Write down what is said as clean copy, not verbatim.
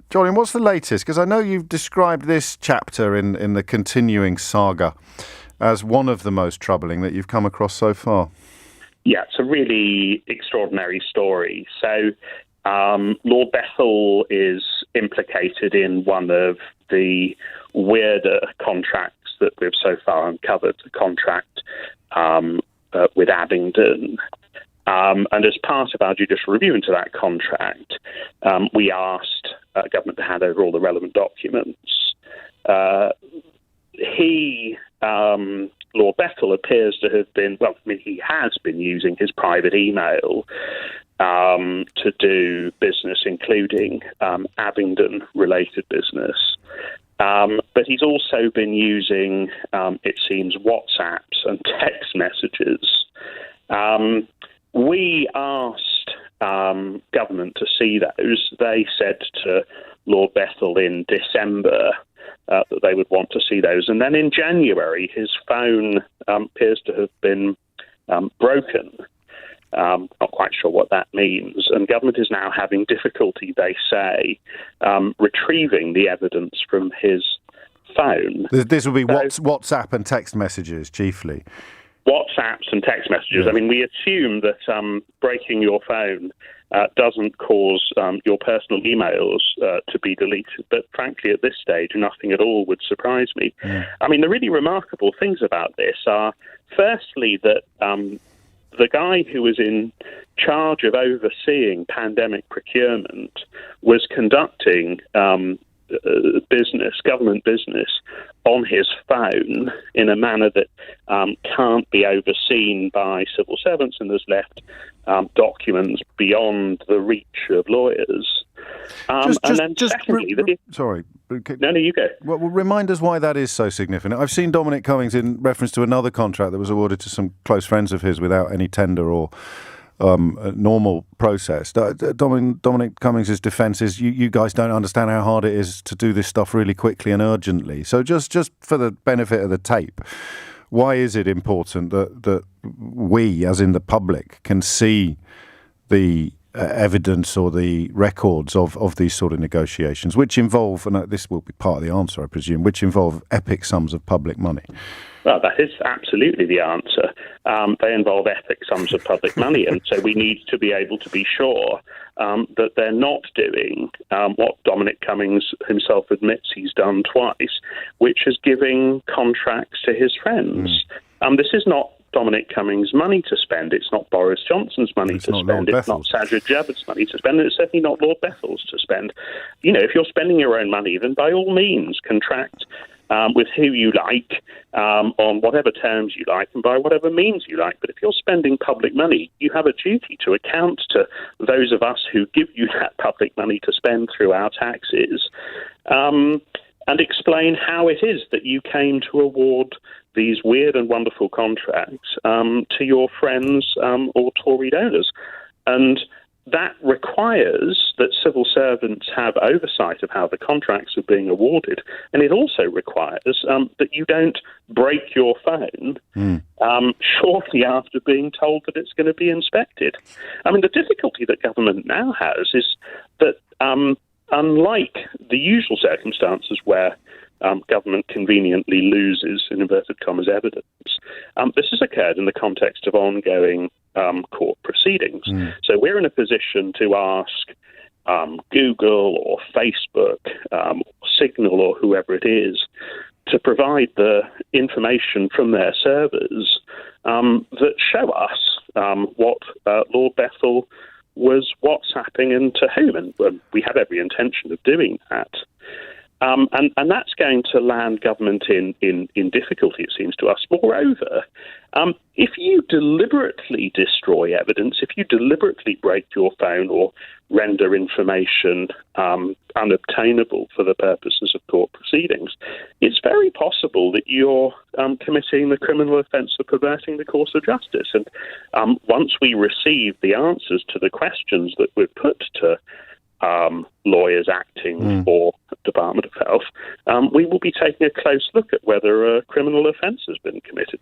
Jolyon, what's the latest? Because I know you've described this chapter in the continuing saga as one of the most troubling that you've come across so far. Yeah, it's a really extraordinary story. So Lord Bethell is implicated in one of the weirder contracts that we've so far uncovered, the contract with Abingdon. And as part of our judicial review into that contract, we asked government to hand over all the relevant documents. Lord Bethell, appears to have been, he has been using his private email to do business, including Abingdon-related business. But he's also been using, it seems, WhatsApps and text messages. We asked government to see those. They said to Lord Bethell in December that they would want to see those. And then in January, his phone appears to have been broken. Not quite sure what that means. And government is now having difficulty, they say, retrieving the evidence from his phone. This will be WhatsApp and text messages, chiefly. WhatsApps and text messages. Yeah. I mean, we assume that breaking your phone doesn't cause your personal emails to be deleted. But frankly, at this stage, nothing at all would surprise me. Yeah. I mean, the really remarkable things about this are, firstly, that the guy who was in charge of overseeing pandemic procurement was conducting government business on his phone in a manner that can't be overseen by civil servants and has left documents beyond the reach of lawyers. Sorry. No, you go. Well, remind us why that is so significant. I've seen Dominic Cummings in reference to another contract that was awarded to some close friends of his without any tender or normal process. Dominic Cummings' defence is you guys don't understand how hard it is to do this stuff really quickly and urgently. So just for the benefit of the tape, why is it important that we, as in the public, can see the evidence or the records of these sort of negotiations, which involve, and this will be part of the answer, I presume, which involve epic sums of public money? Well, that is absolutely the answer. They involve epic sums of public money, and so we need to be able to be sure that they're not doing what Dominic Cummings himself admits he's done twice, which is giving contracts to his friends. This is not Dominic Cummings' money to spend. It's not Boris Johnson's money to spend. It's not Sajid Javid's money to spend. And it's certainly not Lord Bethell's to spend. You know, if you're spending your own money, then by all means contract with who you like, on whatever terms you like, and by whatever means you like. But if you're spending public money, you have a duty to account to those of us who give you that public money to spend through our taxes, and explain how it is that you came to award these weird and wonderful contracts to your friends or Tory donors. And that requires that civil servants have oversight of how the contracts are being awarded. And it also requires that you don't break your phone shortly after being told that it's going to be inspected. I mean, the difficulty that government now has is that unlike the usual circumstances where government conveniently loses, in inverted commas, evidence, this has occurred in the context of ongoing court proceedings. So we're in a position to ask Google or Facebook or Signal or whoever it is to provide the information from their servers that show us what Lord Bethell was WhatsApping and to whom, and we have every intention of doing that. And that's going to land government in difficulty, it seems to us. Moreover, if you deliberately destroy evidence, if you deliberately break your phone or render information unobtainable for the purposes of court proceedings, it's very possible that you're committing the criminal offence of perverting the course of justice. And once we receive the answers to the questions that we've put to lawyers acting for the Department of Health, we will be taking a close look at whether a criminal offence has been committed.